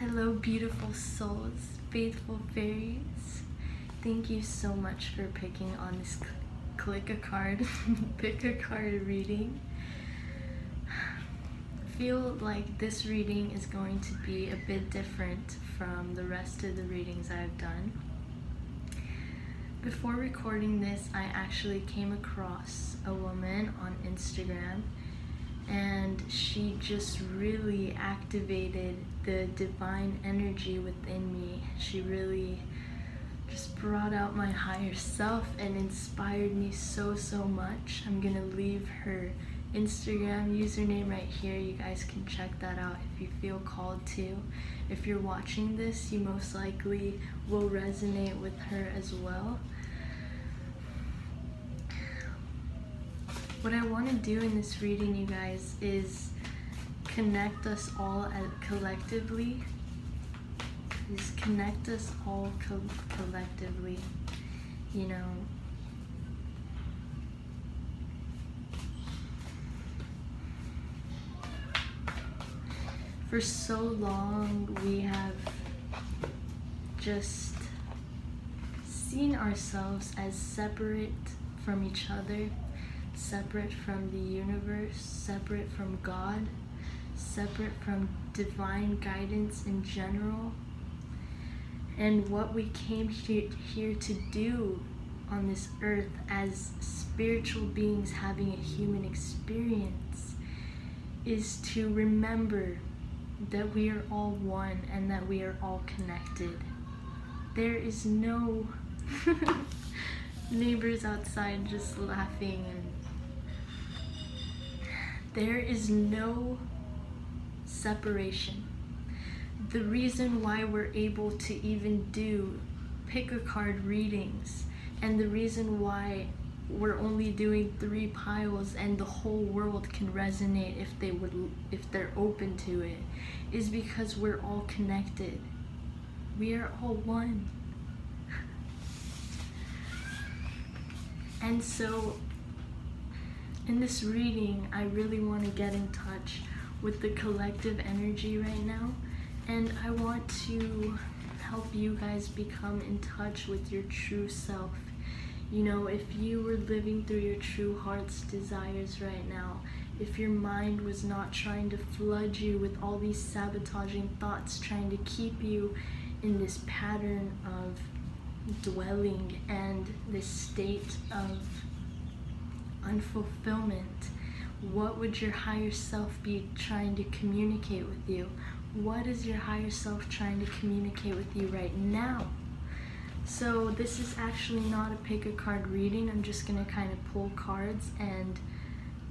Hello, beautiful souls, faithful fairies. Thank you so much for picking on this click a card, pick a card reading. I feel like this reading is going to be a bit different from the rest of the readings I've done. Before recording this, I actually came across a woman on Instagram, and she just really activated the divine energy within me. She really just brought out my higher self and inspired me so much. I'm gonna leave her Instagram username right here. You guys can check that out if you feel called to. If you're watching this, you most likely will resonate with her as well. What I want to do in this reading, you guys, is connect us all collectively. Collectively, you know. For so long, we have just seen ourselves as separate from each other, separate from the universe, separate from God, separate from divine guidance in general. And what we came here to do on this earth as spiritual beings having a human experience is to remember that we are all one and that we are all connected. There is no neighbors outside just laughing, and there is no separation. The reason why we're able to even do pick a card readings, and the reason why we're only doing 3 piles and the whole world can resonate if they're open to it, is because we're all connected. We are all one. And so in this reading, I really want to get in touch with the collective energy right now, and I want to help you guys become in touch with your true self. You know, if you were living through your true heart's desires right now, if your mind was not trying to flood you with all these sabotaging thoughts, trying to keep you in this pattern of dwelling and this state of unfulfillment, what would your higher self be trying to communicate with you? What is your higher self trying to communicate with you right now? So this is actually not a pick a card reading. I'm just gonna kind of pull cards and,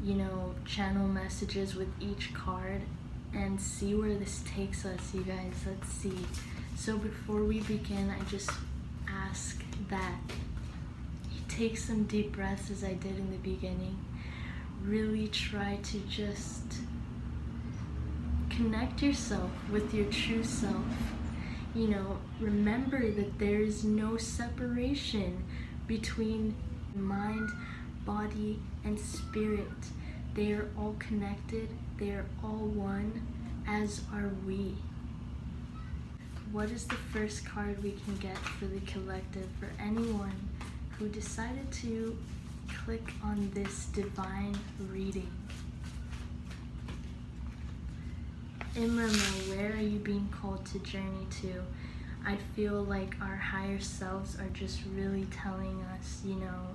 you know, channel messages with each card and see where this takes us, you guys. Let's see. So before we begin, I just ask that you take some deep breaths, as I did in the beginning. Really try to just connect yourself with your true self. You know, remember that there is no separation between mind, body, and spirit. They are all connected. They are all one, as are we. What is the first card we can get for the collective, for anyone who decided to click on this divine reading? Imrama, where are you being called to journey to? I feel like our higher selves are just really telling us, you know,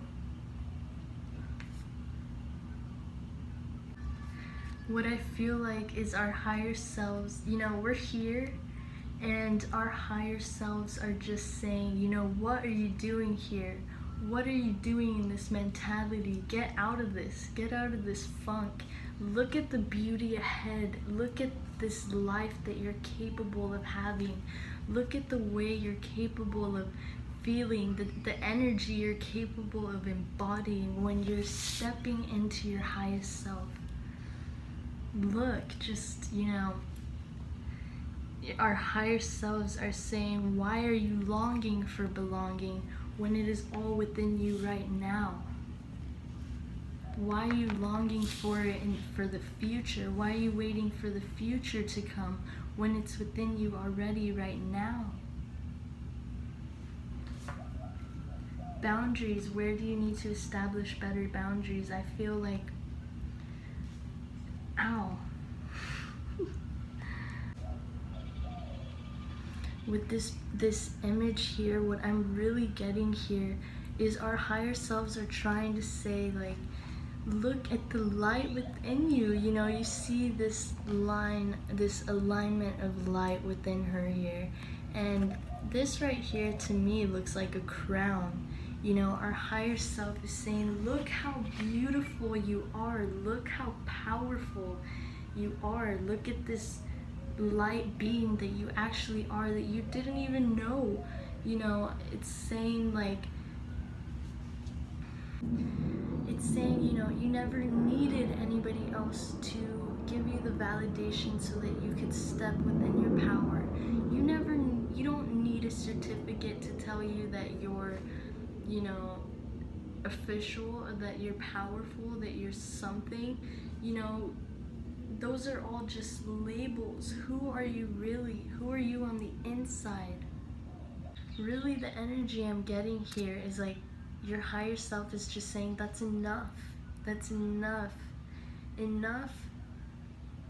what I feel like is our higher selves, you know, we're here and our higher selves are just saying, you know, what are you doing here? What are you doing in this mentality? Get out of this. Get out of this funk. Look at the beauty ahead. Look at this life that you're capable of having. Look at the way you're capable of feeling, the energy you're capable of embodying when you're stepping into your highest self. Look, just, you know, our higher selves are saying, why are you longing for belonging when it is all within you right now? Why are you longing for it and for the future? Why are you waiting for the future to come when it's within you already right now? Boundaries, where do you need to establish better boundaries? I feel like, ow. With this image here, what I'm really getting here is our higher selves are trying to say, like, look at the light within you. You know, you see this line, this alignment of light within her here, and this right here to me looks like a crown. You know, our higher self is saying, look how beautiful you are, look how powerful you are, look at this light being that you actually are, that you didn't even know. You know, it's saying, like, it's saying, you know, you never needed anybody else to give you the validation so that you could step within your power. You don't need a certificate to tell you that you're, you know, official, or that you're powerful, that you're something. You know, those are all just labels. Who are you really? Who are you on the inside? Really, the energy I'm getting here is like your higher self is just saying, that's enough. That's enough. Enough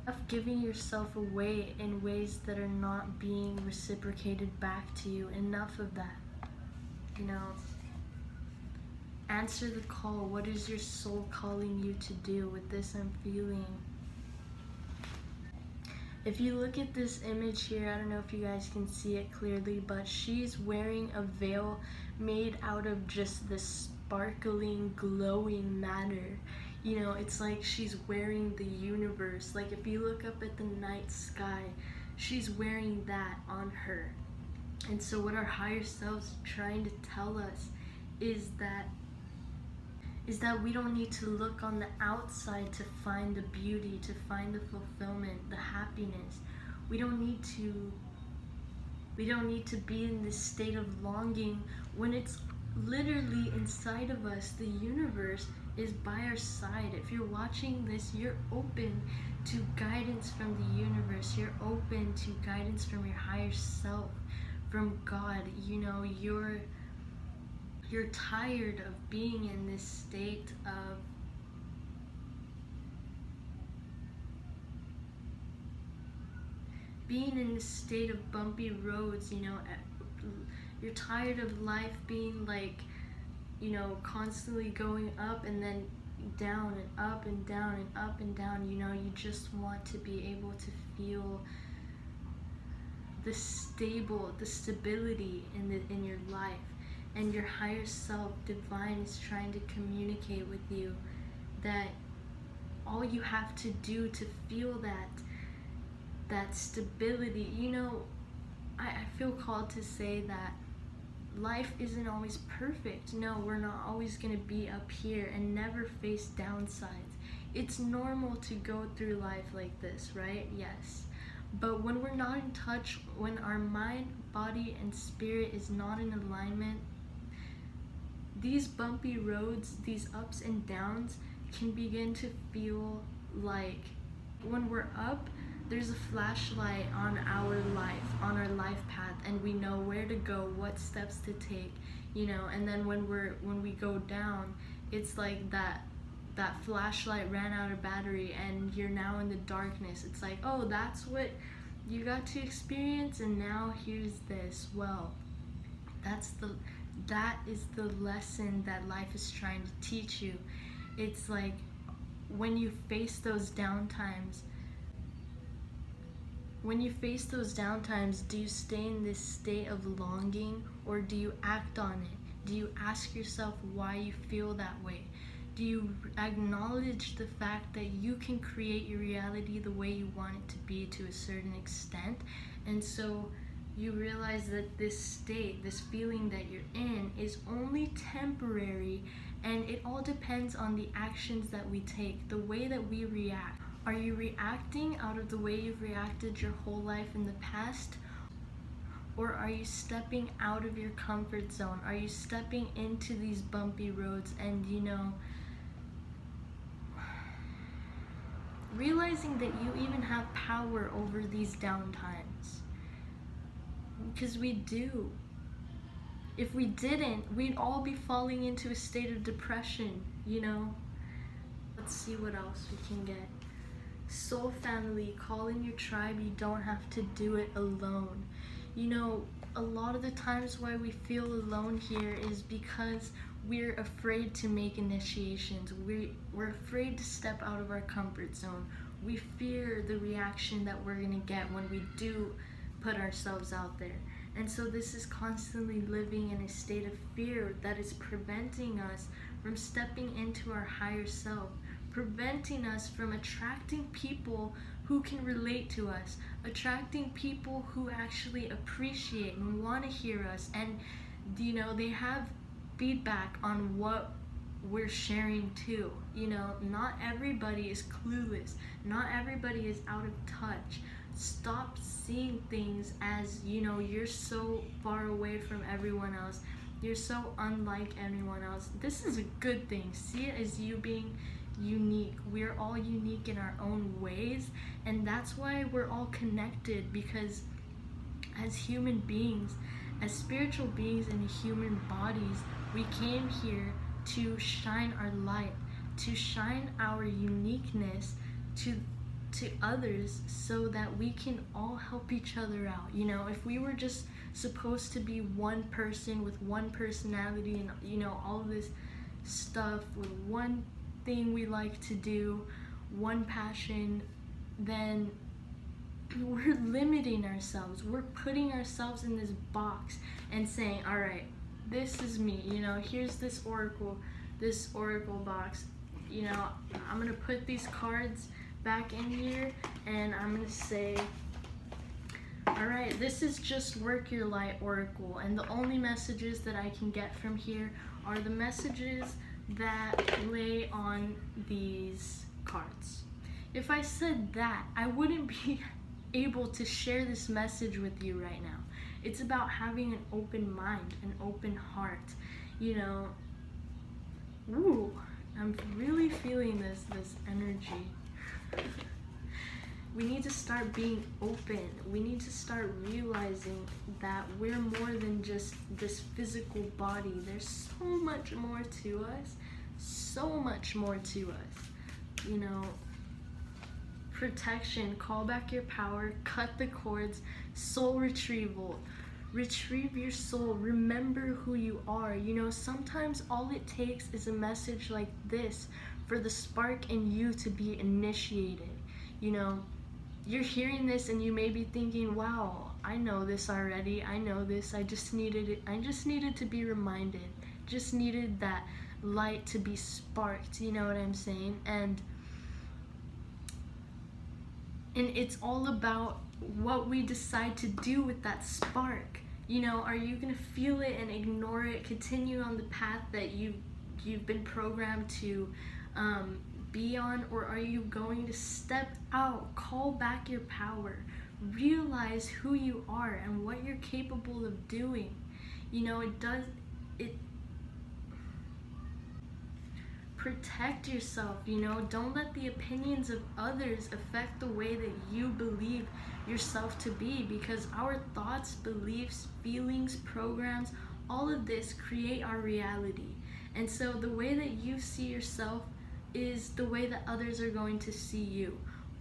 of giving yourself away in ways that are not being reciprocated back to you. Enough of that. You know, answer the call. What is your soul calling you to do? With this, I'm feeling, if you look at this image here, I don't know if you guys can see it clearly, but she's wearing a veil made out of just this sparkling, glowing matter. You know, it's like she's wearing the universe. Like, if you look up at the night sky, she's wearing that on her. And so what our higher selves are trying to tell us is that we don't need to look on the outside to find the beauty, to find the fulfillment, the happiness. We don't need to be in this state of longing when it's literally inside of us. The universe is by our side. If you're watching this, you're open to guidance from the universe. You're open to guidance from your higher self, from God. You know, you're tired of being in this state of bumpy roads. You know, you're tired of life being like, you know, constantly going up and then down and up and down and up and down. You know, you just want to be able to feel the stability in your life. And your higher self, divine, is trying to communicate with you that all you have to do to feel that stability, you know, I feel called to say that life isn't always perfect. No, we're not always going to be up here and never face downsides. It's normal to go through life like this, right? Yes. But when we're not in touch, when our mind, body, and spirit is not in alignment, these bumpy roads, these ups and downs, can begin to feel like, when we're up, there's a flashlight on our life path, and we know where to go, what steps to take, you know. And then when we go down, it's like that flashlight ran out of battery and you're now in the darkness. It's like, oh, that's what you got to experience, and now here's this. Well, that is the lesson that life is trying to teach you. It's like, when you face those downtimes, do you stay in this state of longing, or do you act on it? Do you ask yourself why you feel that way? Do you acknowledge the fact that you can create your reality the way you want it to be to a certain extent? And so you realize that this state, this feeling that you're in, is only temporary, and it all depends on the actions that we take, the way that we react. Are you reacting out of the way you've reacted your whole life in the past? Or are you stepping out of your comfort zone? Are you stepping into these bumpy roads and, you know, realizing that you even have power over these down times. Because we do. If we didn't, we'd all be falling into a state of depression, you know? Let's see what else we can get. Soul family, call in your tribe. You don't have to do it alone. You know, a lot of the times why we feel alone here is because we're afraid to make initiations. We're afraid to step out of our comfort zone. We fear the reaction that we're gonna get when we do put ourselves out there. And so this is constantly living in a state of fear that is preventing us from stepping into our higher self, preventing us from attracting people who can relate to us, attracting people who actually appreciate and want to hear us, and you know, they have feedback on what we're sharing too. You know, not everybody is clueless, not everybody is out of touch. Stop seeing things as, you know, you're so far away from everyone else, you're so unlike anyone else. This is a good thing. See it as you being unique. We're all unique in our own ways, and that's why we're all connected, because as human beings, as spiritual beings in human bodies, we came here to shine our light, to shine our uniqueness to others, so that we can all help each other out. You know, if we were just supposed to be one person with one personality and, you know, all this stuff with one thing we like to do, one passion, then we're limiting ourselves. We're putting ourselves in this box and saying, all right, this is me, you know, here's this oracle box, you know, I'm gonna put these cards back in here and I'm gonna say, all right, this is just work your light oracle, and the only messages that I can get from here are the messages that lay on these cards. If I said that, I wouldn't be able to share this message with you right now. It's about having an open mind, an open heart, you know. Ooh, I'm really feeling this energy. We need to start being open. We need to start realizing that we're more than just this physical body. There's so much more to us, so much more to us. You know, protection, call back your power, cut the cords, soul retrieval. Retrieve your soul, remember who you are. You know, sometimes all it takes is a message like this for the spark in you to be initiated. You know, you're hearing this and you may be thinking, wow, I know this already, I know this, I just needed to be reminded, just needed that light to be sparked, you know what I'm saying? And it's all about what we decide to do with that spark. You know, are you gonna feel it and ignore it, continue on the path that you've been programmed to be on, or are you going to step out, call back your power, realize who you are and what you're capable of doing? You know, protect yourself, you know, don't let the opinions of others affect the way that you believe yourself to be, because our thoughts, beliefs, feelings, programs, all of this create our reality. And so the way that you see yourself is the way that others are going to see you.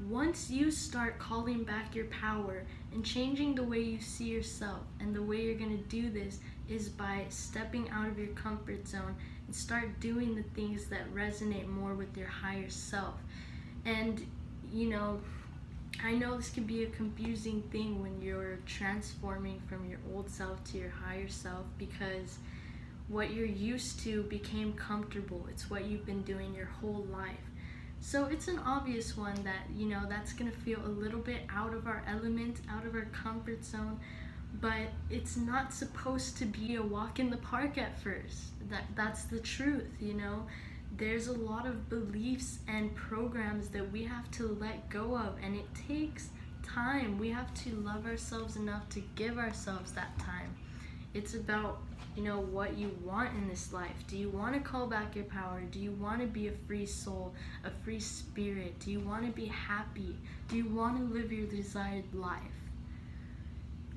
Once you start calling back your power and changing the way you see yourself, and the way you're going to do this is by stepping out of your comfort zone and start doing the things that resonate more with your higher self. And you know, I know this can be a confusing thing when you're transforming from your old self to your higher self, because what you're used to became comfortable. It's what you've been doing your whole life. So it's an obvious one that, you know, that's gonna feel a little bit out of our element, out of our comfort zone, but it's not supposed to be a walk in the park at first. That's the truth, you know. There's a lot of beliefs and programs that we have to let go of, and it takes time. We have to love ourselves enough to give ourselves that time. It's about you know, what you want in this life. Do you want to call back your power? Do you want to be a free soul, a free spirit? Do you want to be happy? Do you want to live your desired life?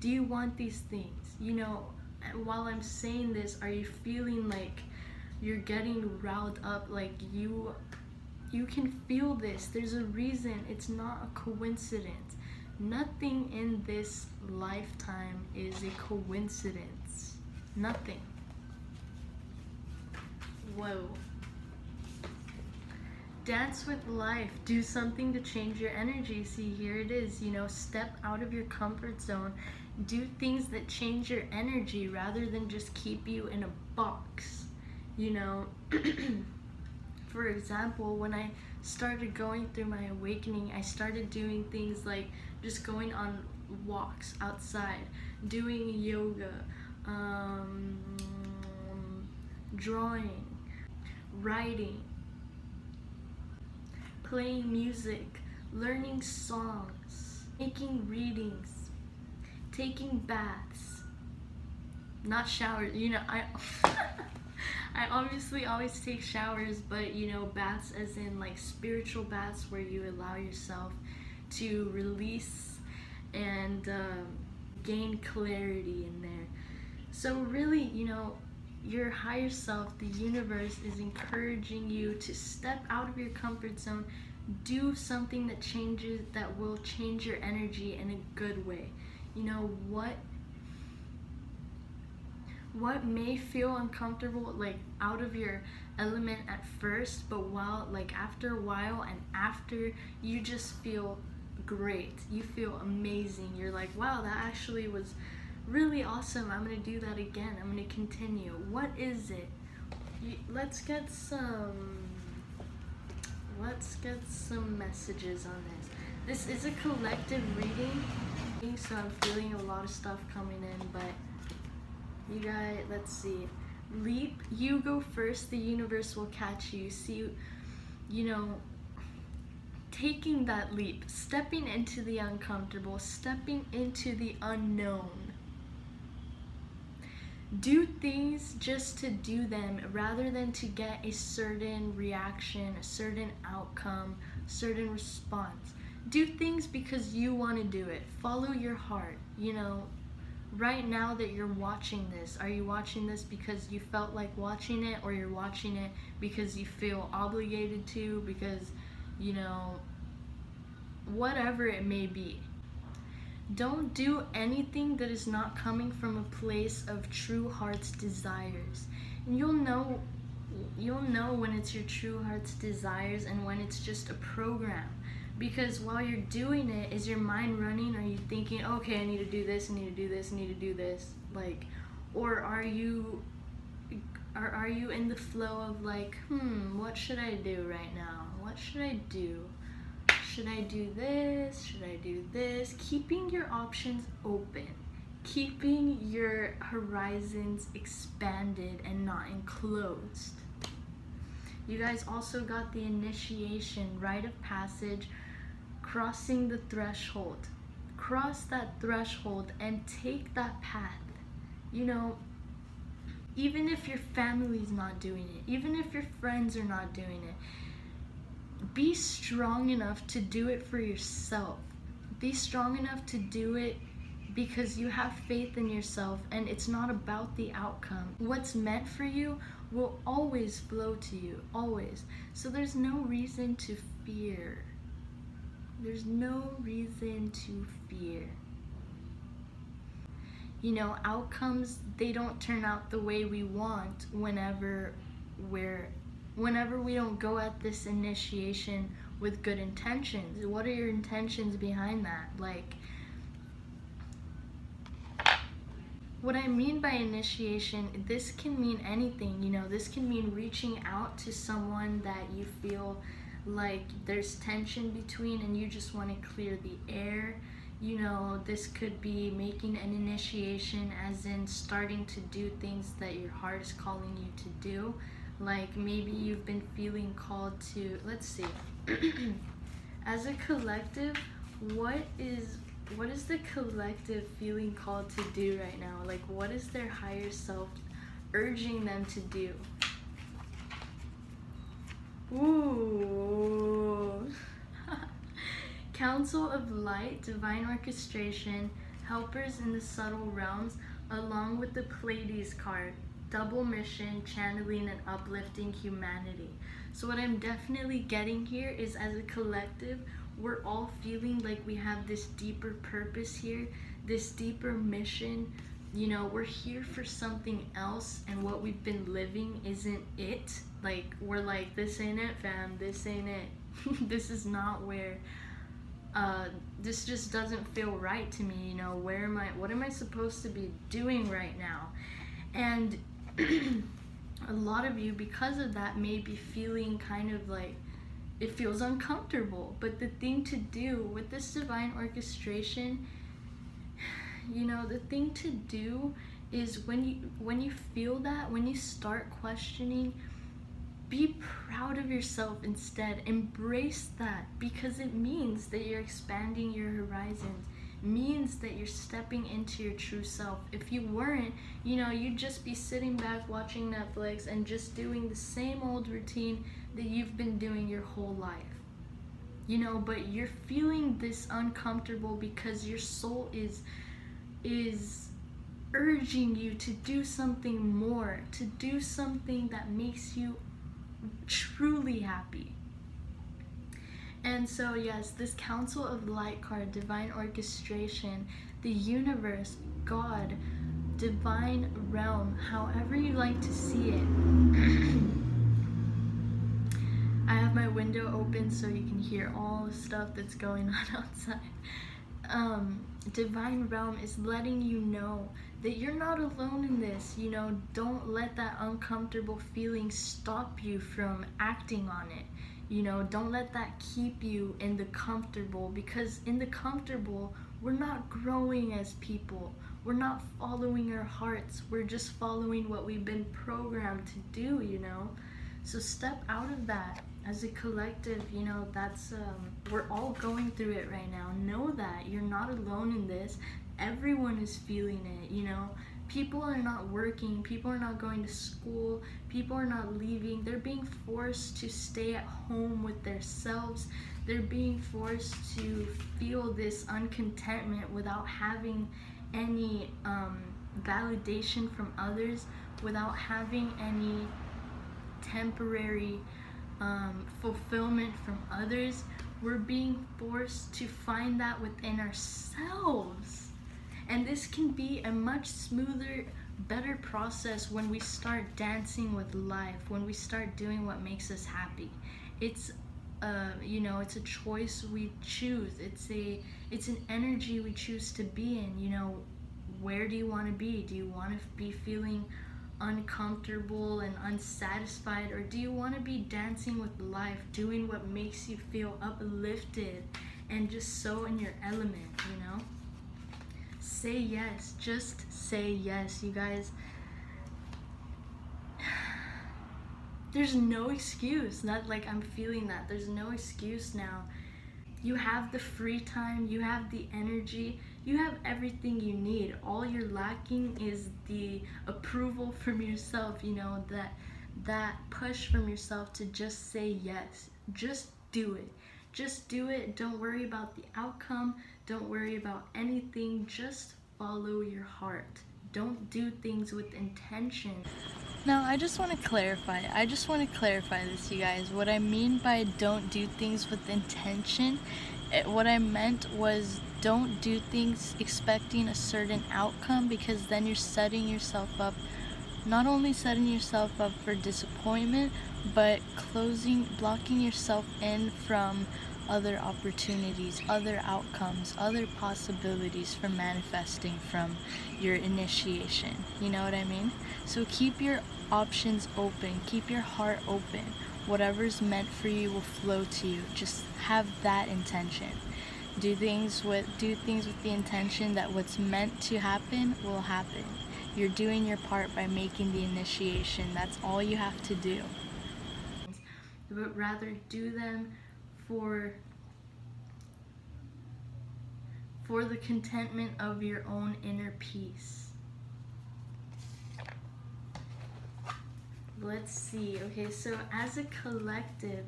Do you want these things? You know, while I'm saying this, are you feeling like you're getting riled up? Like you can feel this. There's a reason. It's not a coincidence. Nothing in this lifetime is a coincidence. Nothing. Whoa. Dance with life. Do something to change your energy. See, here it is. You know, step out of your comfort zone. Do things that change your energy rather than just keep you in a box. You know, for example, when I started going through my awakening, I started doing things like just going on walks outside, doing yoga, drawing, writing, playing music, learning songs, making readings, taking baths, not showers. You know, I obviously always take showers, but you know, baths as in like spiritual baths where you allow yourself to release and gain clarity in there. So really, you know, your higher self, the universe, is encouraging you to step out of your comfort zone, do something that will change your energy in a good way. You know, what may feel uncomfortable, like out of your element at first, but after a while and after, you just feel great. You feel amazing. You're like, wow, that actually was really awesome. I'm gonna do that again. I'm gonna continue. What is it? Let's get some messages on this. This is a collective reading, so I'm feeling a lot of stuff coming in, but you guys, let's see. Leap, you go first, the universe will catch you. See, you know, taking that leap, stepping into the uncomfortable, stepping into the unknown. Do things just to do them rather than to get a certain reaction, a certain outcome, certain response. Do things because you want to do it. Follow your heart. You know, right now that you're watching this, are you watching this because you felt like watching it, or you're watching it because you feel obligated to, because, you know, whatever it may be. Don't do anything that is not coming from a place of true heart's desires. And you'll know when it's your true heart's desires and when it's just a program. Because while you're doing it, is your mind running? Are you thinking, okay, I need to do this, I need to do this, I need to do this? Like, or are you in the flow of like, what should I do right now? What should I do? Should I do this? Should I do this? Keeping your options open. Keeping your horizons expanded and not enclosed. You guys also got the initiation, rite of passage, crossing the threshold. Cross that threshold and take that path. You know, even if your family's not doing it, even if your friends are not doing it, be strong enough to do it for yourself. Be strong enough to do it because you have faith in yourself, and it's not about the outcome. What's meant for you will always flow to you, always. So there's no reason to fear. There's no reason to fear. You know, outcomes, they don't turn out the way we want whenever we don't go at this initiation with good intentions. What are your intentions behind that? Like, what I mean by initiation, this can mean anything. You know, this can mean reaching out to someone that you feel like there's tension between and you just want to clear the air. You know, this could be making an initiation as in starting to do things that your heart is calling you to do. Like maybe you've been feeling called to, let's see, as a collective, what is the collective feeling called to do right now? Like, what is their higher self urging them to do. Ooh. Council of Light, Divine Orchestration, Helpers in the Subtle Realms, along with the Pleiades card, Double Mission, Channeling and Uplifting Humanity. So what I'm definitely getting here is, as a collective, we're all feeling like we have this deeper purpose here, this deeper mission. You know, we're here for something else, and what we've been living isn't it. Like, we're like, this ain't it, fam, this ain't it. This is not where, this just doesn't feel right to me, you know. What am I supposed to be doing right now? And a lot of you, because of that, may be feeling kind of like it feels uncomfortable. But the thing to do with this divine orchestration, you know, the thing to do is when you feel that, when you start questioning, be proud of yourself instead. Embrace that, because it means that you're expanding your horizons. Means that you're stepping into your true self. If you weren't, you know, you'd just be sitting back watching Netflix and just doing the same old routine that you've been doing your whole life. You know, but you're feeling this uncomfortable because your soul is urging you to do something more, to do something that makes you truly happy. And so yes, this Council of Light card, Divine Orchestration, the universe, God, divine realm, however you like to see it. I have my window open so you can hear all the stuff that's going on outside. Divine realm is letting you know that you're not alone in this. You know, don't let that uncomfortable feeling stop you from acting on it. You know, don't let that keep you in the comfortable, because in the comfortable, we're not growing as people. We're not following our hearts. We're just following what we've been programmed to do, you know. So step out of that. As a collective, you know, that's we're all going through it right now. Know that you're not alone in this. Everyone is feeling it, you know. People are not working, people are not going to school, people are not leaving. They're being forced to stay at home with their selves. They're being forced to feel this uncontentment without having any validation from others, without having any temporary fulfillment from others. We're being forced to find that within ourselves. And this can be a much smoother, better process when we start dancing with life, when we start doing what makes us happy. It's you know, it's a choice we choose. It's an energy we choose to be in. You know, where do you want to be? Do you want to be feeling uncomfortable and unsatisfied, or do you want to be dancing with life, doing what makes you feel uplifted and just so in your element, you know? Say yes. Just say yes, you guys. There's no excuse. Not like I'm feeling that. There's no excuse now. You have the free time, you have the energy, you have everything you need. All you're lacking is the approval from yourself, you know, that push from yourself to just say yes. Just do it. Just do it. Don't worry about the outcome. Don't worry about anything. Just follow your heart. Don't do things with intention. Now, I just want to clarify this, you guys. What I mean by don't do things with intention, what I meant was don't do things expecting a certain outcome, because then you're setting yourself up, not only setting yourself up for disappointment, but blocking yourself in from other opportunities, other outcomes, other possibilities for manifesting from your initiation. You know what I mean? So keep your options open, keep your heart open. Whatever's meant for you will flow to you. Just have that intention. Do things with the intention that what's meant to happen will happen. You're doing your part by making the initiation. That's all you have to do. But rather do them for the contentment of your own inner peace. Let's see. Okay, so as a collective,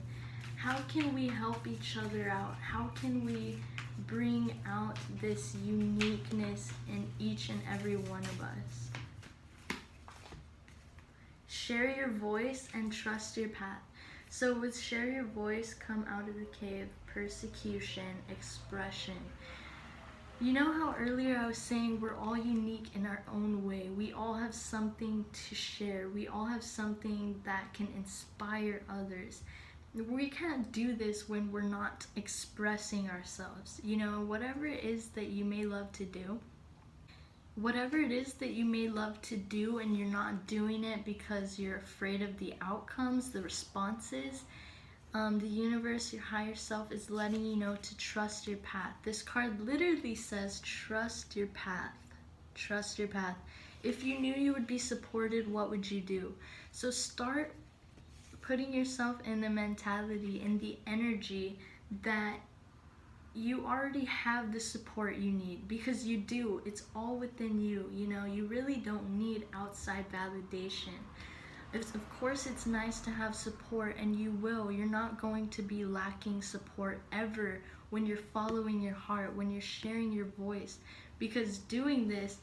how can we help each other out? How can we bring out this uniqueness in each and every one of us? Share your voice and trust your path. So with share your voice, come out of the cave, persecution, expression. You know how earlier I was saying we're all unique in our own way. We all have something to share. We all have something that can inspire others. We can't do this when we're not expressing ourselves. You know, whatever it is that you may love to do, whatever it is that you may love to do and you're not doing it because you're afraid of the outcomes, the responses, the universe, your higher self is letting you know to trust your path. This card literally says trust your path. Trust your path. If you knew you would be supported, what would you do? So start putting yourself in the mentality and the energy that you already have the support you need, because you do. It's all within you. You know, you really don't need outside validation. Of course, it's nice to have support, and you will. You're not going to be lacking support ever when you're following your heart, when you're sharing your voice, because doing this,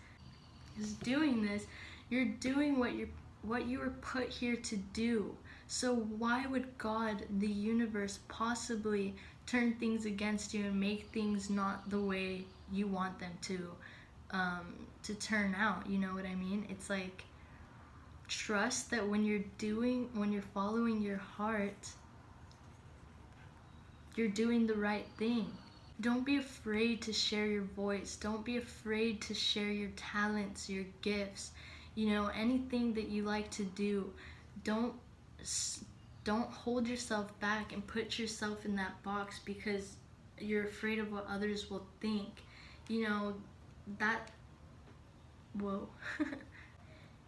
you're doing what you were put here to do. So why would God, the universe, possibly turn things against you and make things not the way you want them to turn out? You know what I mean? It's like, trust that when you're following your heart, you're doing the right thing. Don't be afraid to share your voice. Don't be afraid to share your talents, your gifts, you know, anything that you like to do. Don't don't hold yourself back and put yourself in that box because you're afraid of what others will think. You know, that whoa.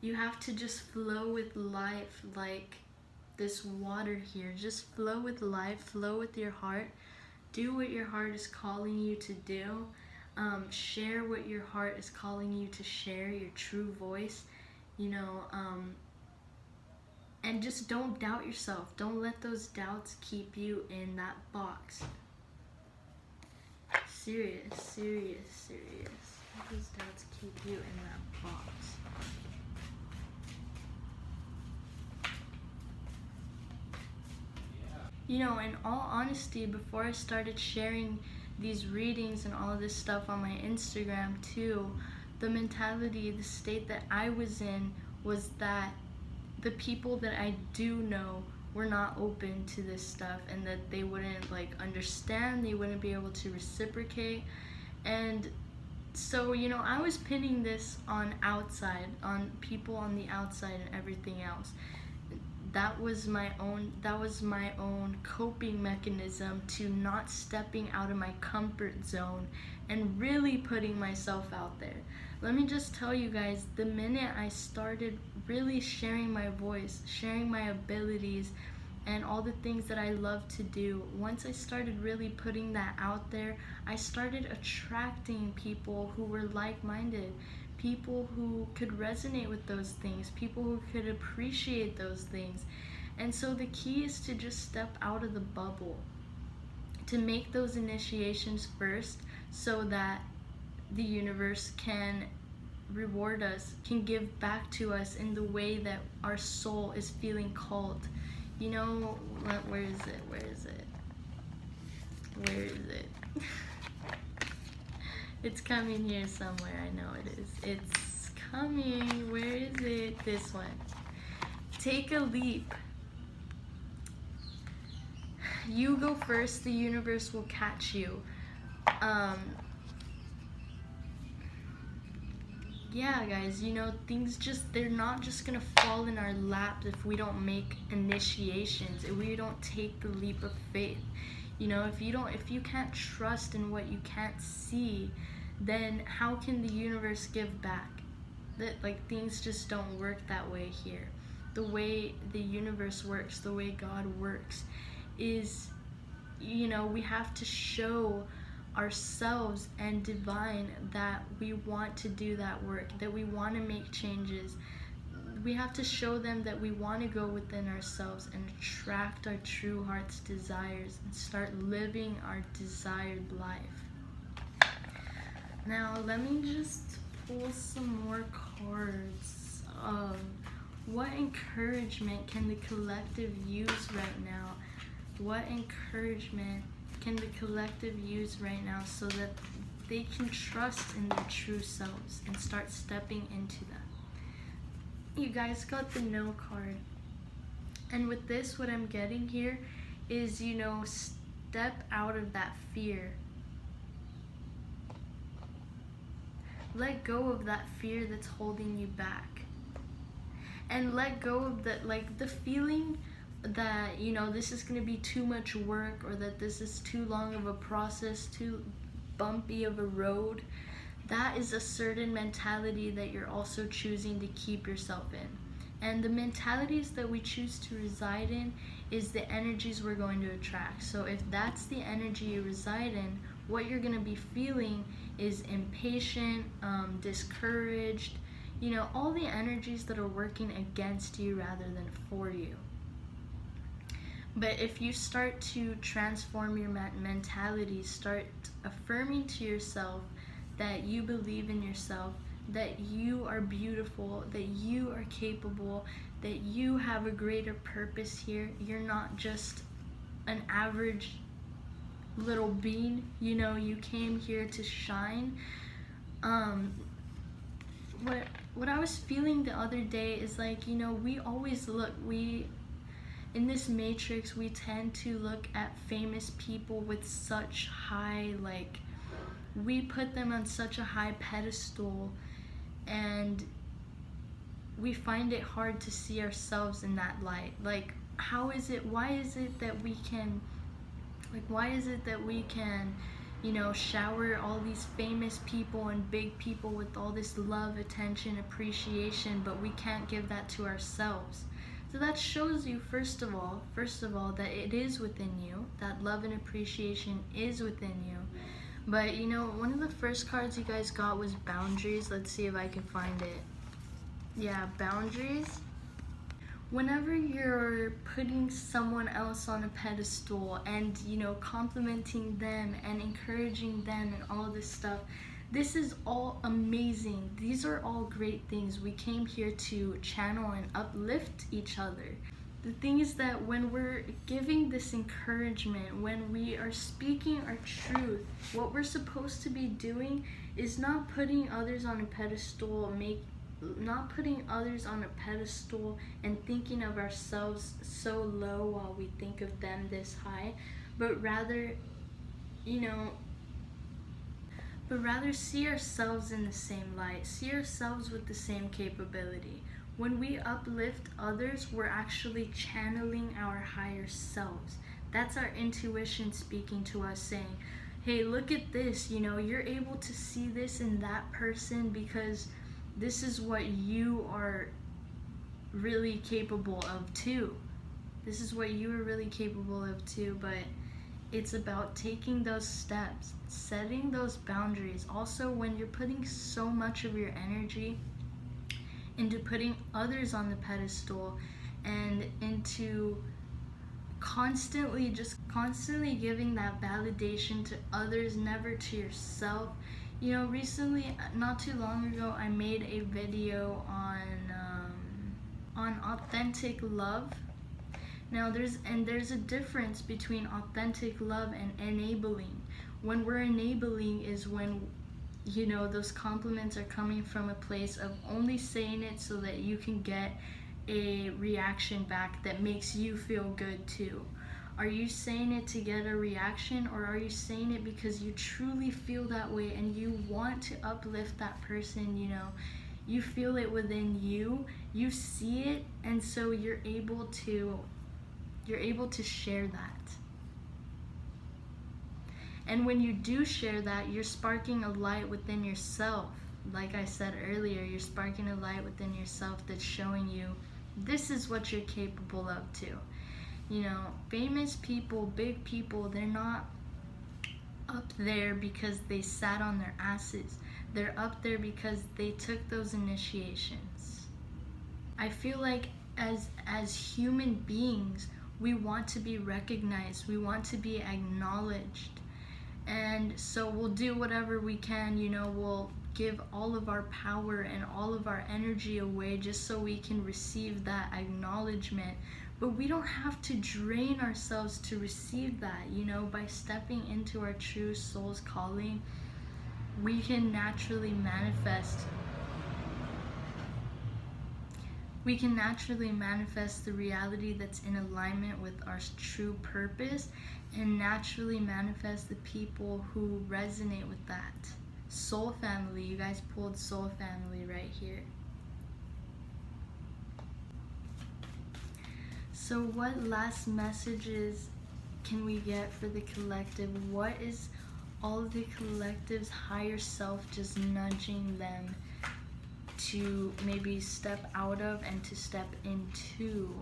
You have to just flow with life like this water here. Just flow with life, flow with your heart. Do what your heart is calling you to do. Share what your heart is calling you to share, your true voice, you know, and just don't doubt yourself. Don't let those doubts keep you in that box. Serious, serious, serious. Let those doubts keep you in that box. You know, in all honesty, before I started sharing these readings and all of this stuff on my Instagram too, the mentality, the state that I was in was that the people that I do know were not open to this stuff, and that they wouldn't like understand, they wouldn't be able to reciprocate. And so, you know, I was pinning this on people on the outside and everything else. That was my own coping mechanism to not stepping out of my comfort zone and really putting myself out there. Let me just tell you guys, the minute I started really sharing my voice, sharing my abilities, and all the things that I love to do, once I started really putting that out there, I started attracting people who were like-minded, people who could resonate with those things, people who could appreciate those things. And so the key is to just step out of the bubble, to make those initiations first, so that the universe can reward us, can give back to us in the way that our soul is feeling called. You know, where is it? Where is it? Where is it? It's coming here somewhere. I know it is. It's coming. Where is it? This one. Take a leap. You go first. The universe will catch you. Yeah, guys, you know, they're not just gonna fall in our laps if we don't make initiations, if we don't take the leap of faith. You know, if you can't trust in what you can't see, then how can the universe give back? That, like, things just don't work that way here. The way the universe works, the way God works is, you know, we have to show ourselves and divine that we want to do that work, that we want to make changes. we have to show them that we want to go within ourselves and attract our true heart's desires and start living our desired life. Now let me just pull some more cards. What encouragement can the collective use right now? What encouragement can the collective use right now so that they can trust in their true selves and start stepping into them? You guys got the no card. And with this, what I'm getting here is, step out of that fear. Let go of that fear that's holding you back. And let go of the feeling that, this is going to be too much work, or that this is too long of a process, too bumpy of a road. That is a certain mentality that you're also choosing to keep yourself in. And the mentalities that we choose to reside in is the energies we're going to attract. So if that's the energy you reside in, what you're going to be feeling is impatient, discouraged, all the energies that are working against you rather than for you. But if you start to transform your mentality, start affirming to yourself that you believe in yourself, that you are beautiful, that you are capable, that you have a greater purpose here. You're not just an average little being, you came here to shine. What I was feeling the other day is we always in this matrix, we tend to look at famous people with such high, we put them on such a high pedestal, and we find it hard to see ourselves in that light. Why is it that we can, shower all these famous people and big people with all this love, attention, appreciation, but we can't give that to ourselves? So that shows you, first of all, that it is within you, that love and appreciation is within you. But one of the first cards you guys got was boundaries. Let's see if I can find it. Yeah, boundaries. Whenever you're putting someone else on a pedestal and, complimenting them and encouraging them and all this stuff, this is all amazing. These are all great things. We came here to channel and uplift each other. The thing is that when we're giving this encouragement, when we are speaking our truth, what we're supposed to be doing is not putting others on a pedestal, and thinking of ourselves so low while we think of them this high, but rather see ourselves in the same light, see ourselves with the same capability. When we uplift others, we're actually channeling our higher selves. That's our intuition speaking to us, saying, hey, look at this, you're able to see this in that person because this is what you are really capable of too. This is what you are really capable of too, but it's about taking those steps, setting those boundaries. Also, when you're putting so much of your energy into putting others on the pedestal and into constantly giving that validation to others, never to yourself. Recently, not too long ago, I made a video on authentic love. Now there's a difference between authentic love and enabling. When we're enabling is when those compliments are coming from a place of only saying it so that you can get a reaction back that makes you feel good too. Are you saying it to get a reaction, or are you saying it because you truly feel that way and you want to uplift that person? You feel it within you, you see it, and so you're able to share that. And when you do share that, you're sparking a light within yourself. Like I said earlier, you're sparking a light within yourself that's showing you this is what you're capable of too. Famous people, big people, they're not up there because they sat on their asses. They're up there because they took those initiations. I feel like as human beings, we want to be recognized, we want to be acknowledged. And so we'll do whatever we can, we'll give all of our power and all of our energy away just so we can receive that acknowledgement. But we don't have to drain ourselves to receive that, by stepping into our true soul's calling, we can naturally manifest. We can naturally manifest the reality that's in alignment with our true purpose, and naturally manifest the people who resonate with that. Soul family, you guys pulled soul family right here. So what last messages can we get for the collective? What is all of the collective's higher self just nudging them to maybe step out of and to step into?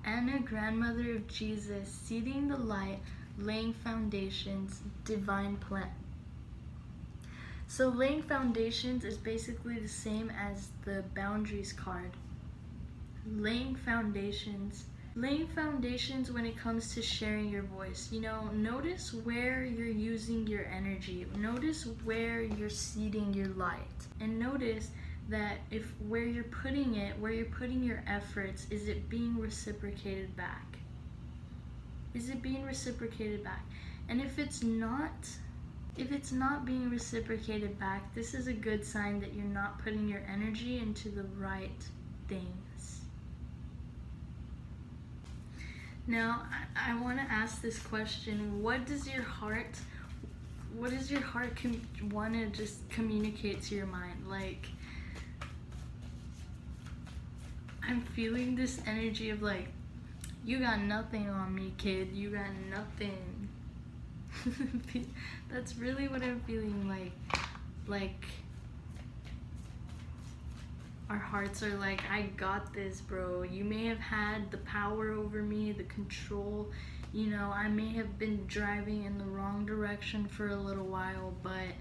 Anna, grandmother of Jesus, seeding the light, laying foundations, divine plan. So laying foundations is basically the same as the boundaries card. Laying foundations when it comes to sharing your voice. Notice where you're using your energy. Notice where you're seeding your light. And notice that where you're putting your efforts, is it being reciprocated back? Is it being reciprocated back? And if it's not being reciprocated back, this is a good sign that you're not putting your energy into the right things. Now, I want to ask this question. What does your heart want to just communicate to your mind? Like, I'm feeling this energy of like, you got nothing on me, kid. You got nothing. That's really what I'm feeling like. Our hearts are like, I got this, bro. You may have had the power over me, the control. I may have been driving in the wrong direction for a little while, but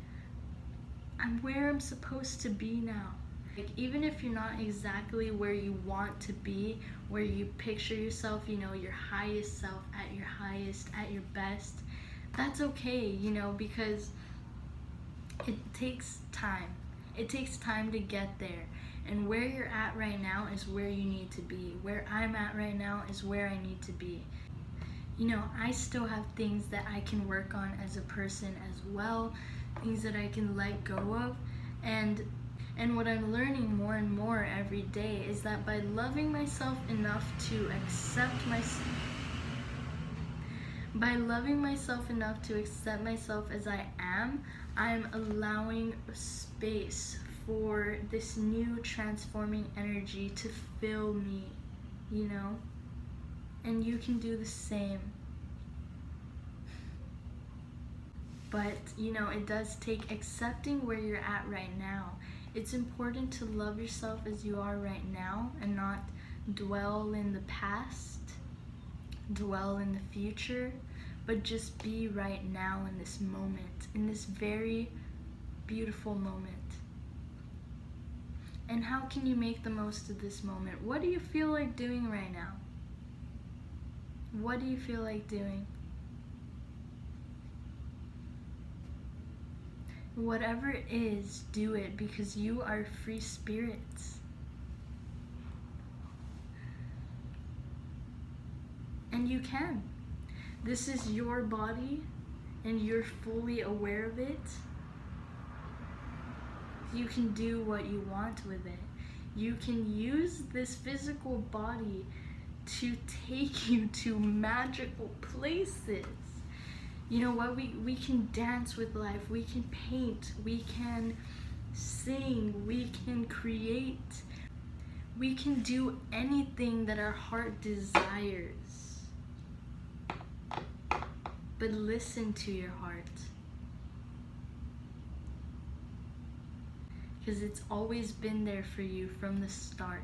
I'm where I'm supposed to be now. Like, even if you're not exactly where you want to be, where you picture yourself, your highest self, at your highest, at your best, that's okay, because it takes time. It takes time to get there. And where you're at right now is where you need to be. Where I'm at right now is where I need to be. I still have things that I can work on as a person as well, things that I can let go of. And what I'm learning more and more every day is that by loving myself enough to accept myself, as I am, I'm allowing space for this new transforming energy to fill me, and you can do the same. But it does take accepting where you're at right now. It's important to love yourself as you are right now and not dwell in the past, dwell in the future, but just be right now in this moment, in this very beautiful moment. And how can you make the most of this moment? What do you feel like doing right now? What do you feel like doing? Whatever it is, do it, because you are free spirits. And you can. This is your body, and you're fully aware of it. You can do what you want with it. You can use this physical body to take you to magical places. You know what? We can dance with life. We can paint. We can sing. We can create. We can do anything that our heart desires. But listen to your heart. Because it's always been there for you from the start.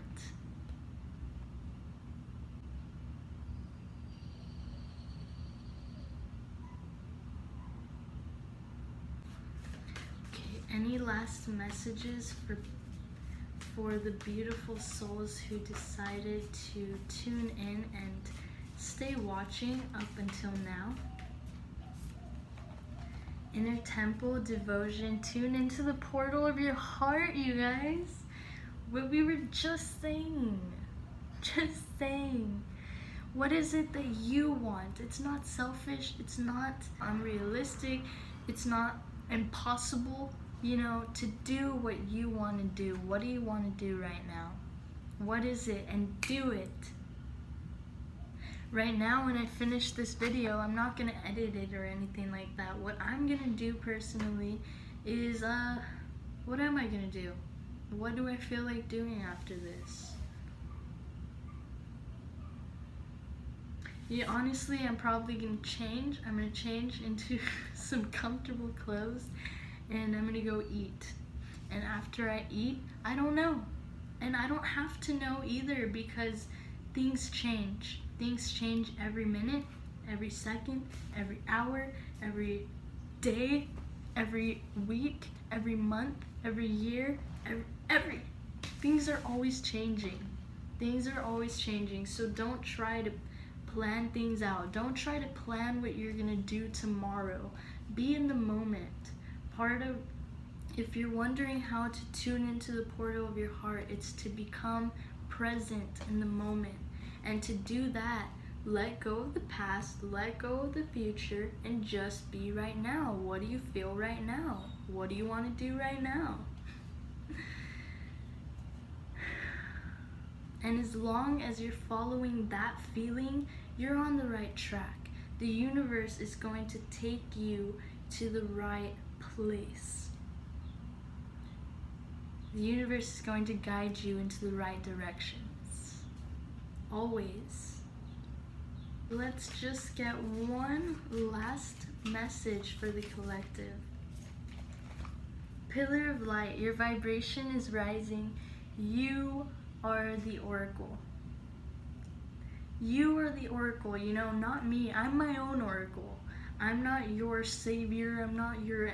Any last messages for the beautiful souls who decided to tune in and stay watching up until now? Inner temple, devotion, tune into the portal of your heart, you guys. What we were just saying. Just saying. What is it that you want? It's not selfish, it's not unrealistic, it's not impossible, you know, to do what you want to do. What do you want to do right now? What is it? And do it. Right now, when I finish this video, I'm not going to edit it or anything like that. What I'm going to do personally is, what am I going to do? What do I feel like doing after this? Yeah, honestly, I'm probably going to change. I'm going to change into some comfortable clothes, and I'm going to go eat. And after I eat, I don't know. And I don't have to know either, because things change. Things change every minute, every second, every hour, every day, every week, every month, every year, every things are always changing. Things are always changing. So don't try to plan things out. Don't try to plan what you're gonna do tomorrow. Be in the moment. If you're wondering how to tune into the portal of your heart, it's to become present in the moment. And to do that, let go of the past, let go of the future, and just be right now. What do you feel right now? What do you want to do right now? And as long as you're following that feeling, you're on the right track. The universe is going to take you to the right place. The universe is going to guide you into the right directions. Always. Let's just get one last message for the collective. Pillar of light, your vibration is rising. You are the oracle. You are the oracle, you know, not me. I'm my own oracle. I'm not your savior. I'm not your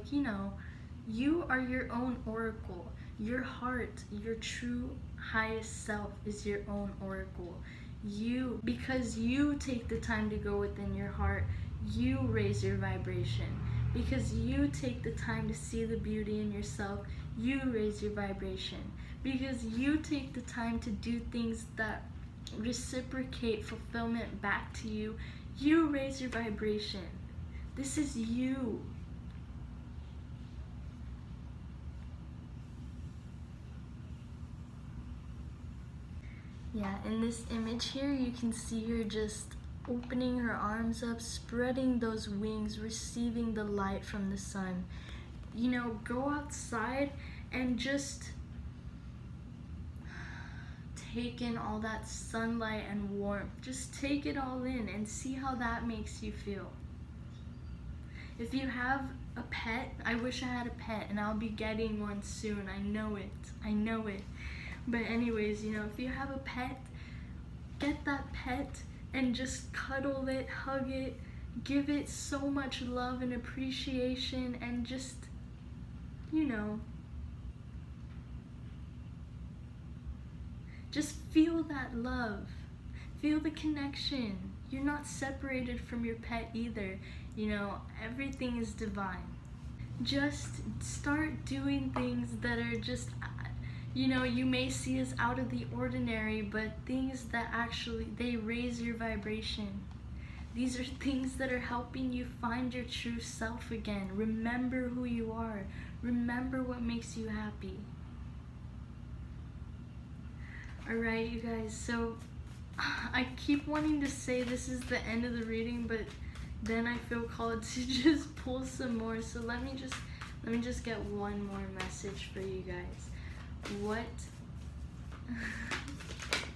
you know, you are your own oracle. Your heart, your true highest self is your own oracle. You, because you take the time to go within your heart, you raise your vibration. Because you take the time to see the beauty in yourself, you raise your vibration. Because you take the time to do things that reciprocate fulfillment back to you, you raise your vibration. This is you. Yeah, in this image here, you can see her just opening her arms up, spreading those wings, receiving the light from the sun. You know, go outside and just take in all that sunlight and warmth. Just take it all in and see how that makes you feel. If you have a pet, I wish I had a pet, and I'll be getting one soon. I know it. I know it. But anyways, you know, if you have a pet, get that pet and just cuddle it, hug it, give it so much love and appreciation, and just, you know, just feel that love. Feel the connection. You're not separated from your pet either. You know, everything is divine. Just start doing things that are just, you know, you may see as out of the ordinary, but things that actually, they raise your vibration. These are things that are helping you find your true self again. Remember who you are. Remember what makes you happy. Alright, you guys, so I keep wanting to say this is the end of the reading, but then I feel called to just pull some more. So let me just get one more message for you guys. What?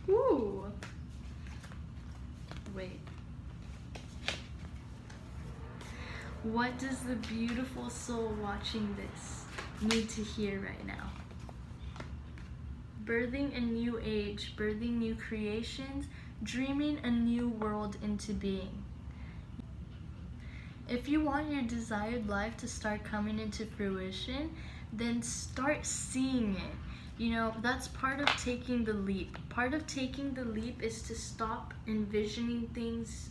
Ooh. Wait. What does the beautiful soul watching this need to hear right now? Birthing a new age, birthing new creations, dreaming a new world into being. If you want your desired life to start coming into fruition, then start seeing it. You know, that's part of taking the leap. Part of taking the leap is to stop envisioning things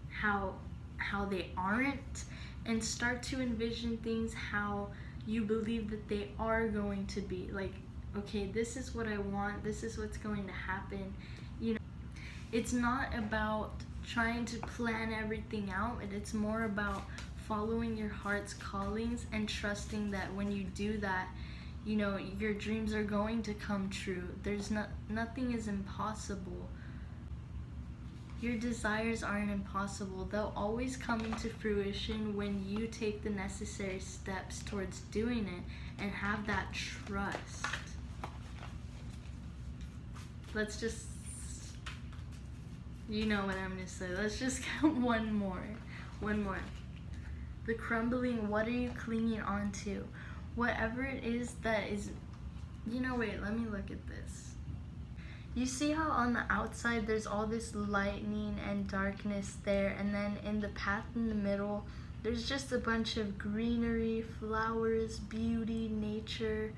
how they aren't, and start to envision things how you believe that they are going to be. Like, okay, this is what I want, this is what's going to happen. You know, it's not about trying to plan everything out, and it's more about following your heart's callings and trusting that when you do that, you know, your dreams are going to come true. Nothing is impossible. Your desires aren't impossible. They'll always come into fruition when you take the necessary steps towards doing it and have that trust. Let's just, you know what I'm gonna say. Let's just count one more. The crumbling, what are you clinging on to? Whatever it is that is, you know, wait, let me look at this. You see how on the outside there's all this lightning and darkness there, and then in the path in the middle, there's just a bunch of greenery, flowers, beauty, nature.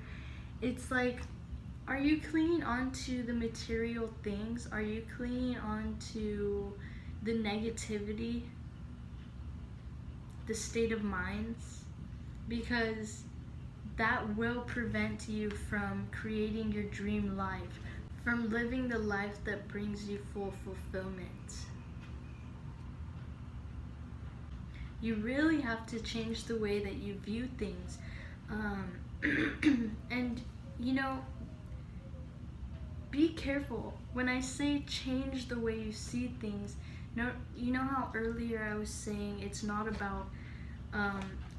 It's like, are you clinging on to the material things? Are you clinging on to the negativity, the state of minds? Because that will prevent you from creating your dream life, from living the life that brings you full fulfillment. You really have to change the way that you view things. And, you know, be careful. When I say change the way you see things, you know how earlier I was saying it's not about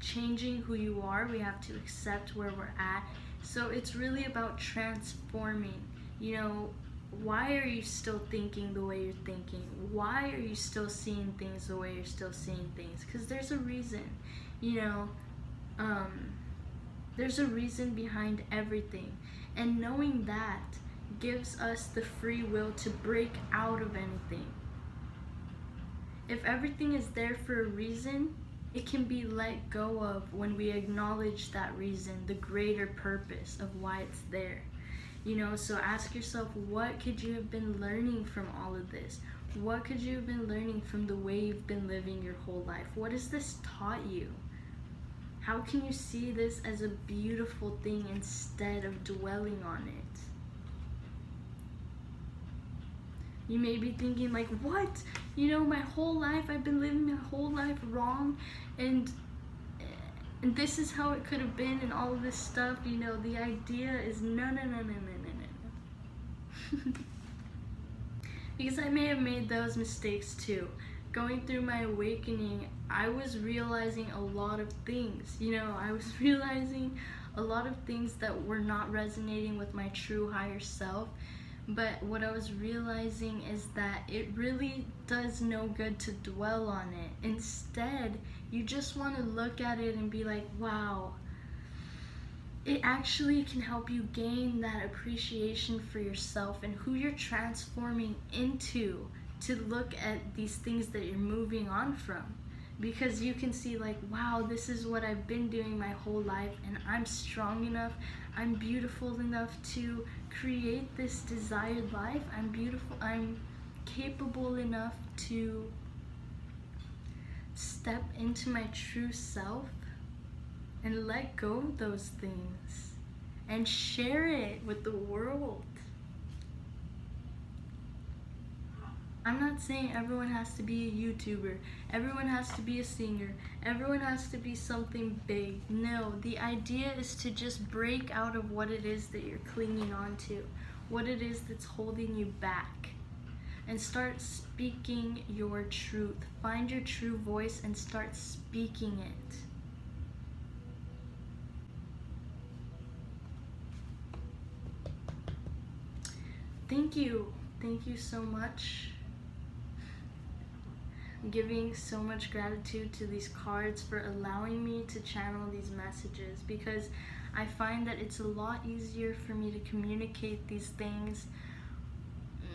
changing who you are. We have to accept where we're at. So it's really about transforming. You know, why are you still thinking the way you're thinking? Why are you still seeing things the way you're still seeing things? Because there's a reason. You know, there's a reason behind everything. And knowing that gives us the free will to break out of anything. If everything is there for a reason, it can be let go of when we acknowledge that reason, the greater purpose of why it's there. You know, so ask yourself, what could you have been learning from all of this? What could you have been learning from the way you've been living your whole life? What has this taught you? How can you see this as a beautiful thing instead of dwelling on it? You may be thinking like, what? You know, my whole life, I've been living my whole life wrong, and this is how it could have been, and all of this stuff. You know, the idea is no. Because I may have made those mistakes too. Going through my awakening, I was realizing a lot of things. You know, I was realizing a lot of things that were not resonating with my true higher self. But what I was realizing is that it really does no good to dwell on it. Instead, you just want to look at it and be like, wow, it actually can help you gain that appreciation for yourself and who you're transforming into, to look at these things that you're moving on from. Because you can see like, wow, this is what I've been doing my whole life, and I'm strong enough, I'm beautiful enough to create this desired life. I'm beautiful, I'm capable enough to step into my true self and let go of those things and share it with the world. I'm not saying everyone has to be a YouTuber, everyone has to be a singer, everyone has to be something big. No, the idea is to just break out of what it is that you're clinging on to, what it is that's holding you back, and start speaking your truth. Find your true voice and start speaking it. Thank you so much. I'm giving so much gratitude to these cards for allowing me to channel these messages, because I find that it's a lot easier for me to communicate these things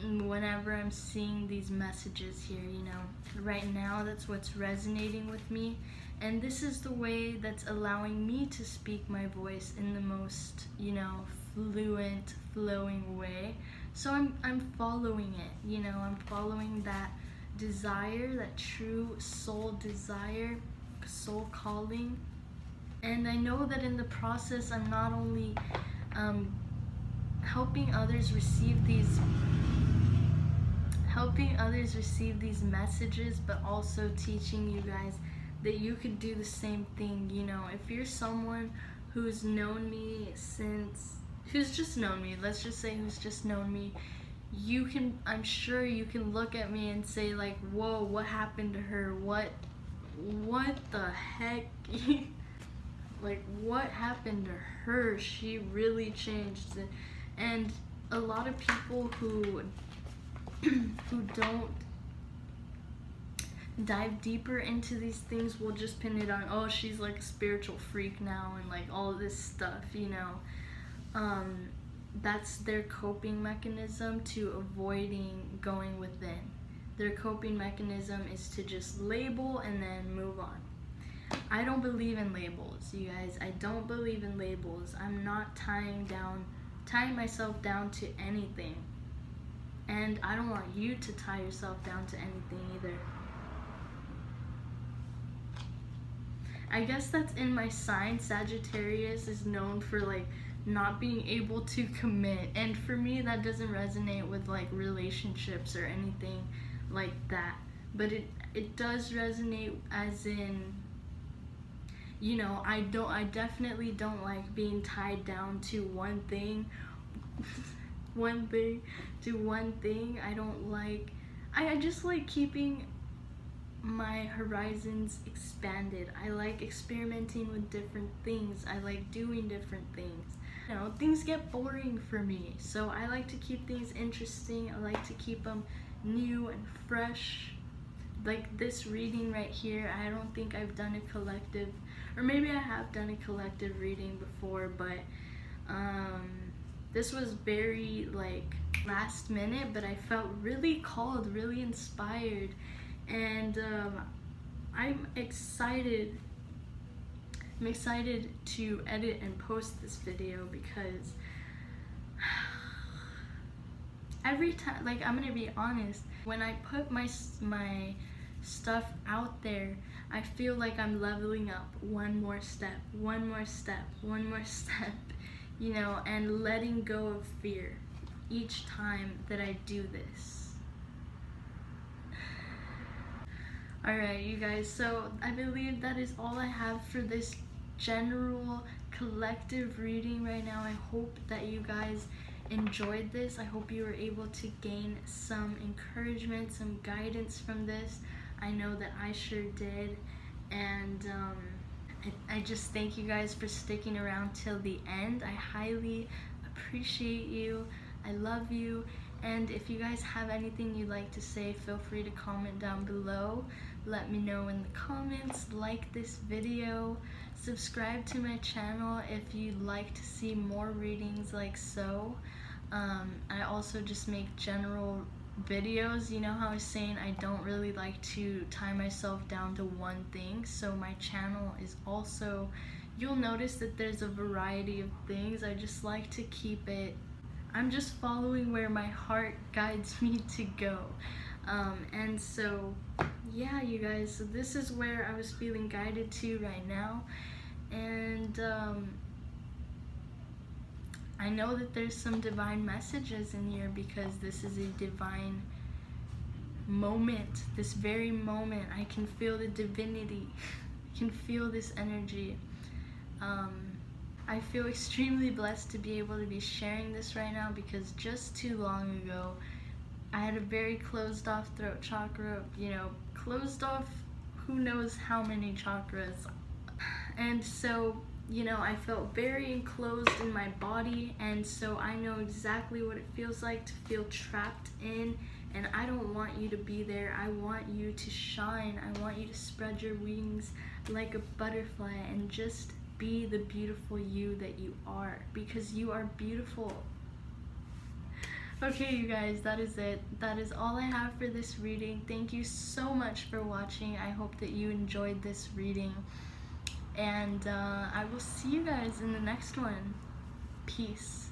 whenever I'm seeing these messages here, you know, right now that's what's resonating with me, and this is the way that's allowing me to speak my voice in the most, you know, fluent, flowing way. So I'm following it, you know, I'm following that desire, that true soul desire, soul calling. And I know that in the process I'm not only helping others receive these messages, but also teaching you guys that you could do the same thing. You know, if you're someone who's known me since, who's just known me, let's just say who's just known me, you can, I'm sure you can look at me and say like, whoa, what happened to her? What the heck? Like, what happened to her? She really changed. And a lot of people who don't dive deeper into these things will just pin it on, oh, she's like a spiritual freak now, and like all this stuff, you know. That's their coping mechanism to avoiding going within. Their coping mechanism is to just label and then move on. I don't believe in labels, you guys. I don't believe in labels. I'm not tying myself down to anything. And I don't want you to tie yourself down to anything either. I guess that's in my sign. Sagittarius is known for like not being able to commit, and for me that doesn't resonate with like relationships or anything like that, but it does resonate as in, you know, I definitely don't like being tied down to one thing. one thing. I don't like, I just like keeping my horizons expanded. I like experimenting with different things. I like doing different things. You know, things get boring for me, so I like to keep things interesting. I like to keep them new and fresh. Like this reading right here, I don't think I've done a collective, or maybe I have done a collective reading before, but this was very like last minute, but I felt really called, really inspired, and I'm excited to edit and post this video, because every time, like, I'm gonna be honest, when I put my stuff out there, I feel like I'm leveling up one more step, you know, and letting go of fear each time that I do this. Alright, you guys, so I believe that is all I have for this general collective reading right now. I hope that you guys enjoyed this. I hope you were able to gain some encouragement, some guidance from this. I know that I sure did, and I just thank you guys for sticking around till the end. I highly appreciate you. I love you. And if you guys have anything you'd like to say, feel free to comment down below. Let me know in the comments. Like this video. Subscribe to my channel if you'd like to see more readings like so. I also just make general videos. You know how I was saying I don't really like to tie myself down to one thing, so my channel is also, you'll notice that there's a variety of things. I just like to keep it, I'm just following where my heart guides me to go. And so yeah, you guys, so this is where I was feeling guided to right now, and I know that there's some divine messages in here, because this is a divine moment. This very moment, I can feel the divinity. I can feel this energy. I feel extremely blessed to be able to be sharing this right now, because just too long ago, I had a very closed off throat chakra, you know, closed off who knows how many chakras. And so, you know, I felt very enclosed in my body, and so I know exactly what it feels like to feel trapped in, and I don't want you to be there. I want you to shine. I want you to spread your wings like a butterfly and just be the beautiful you that you are, because you are beautiful. Okay, you guys, that is it. That is all I have for this reading. Thank you so much for watching. I hope that you enjoyed this reading. And I will see you guys in the next one. Peace.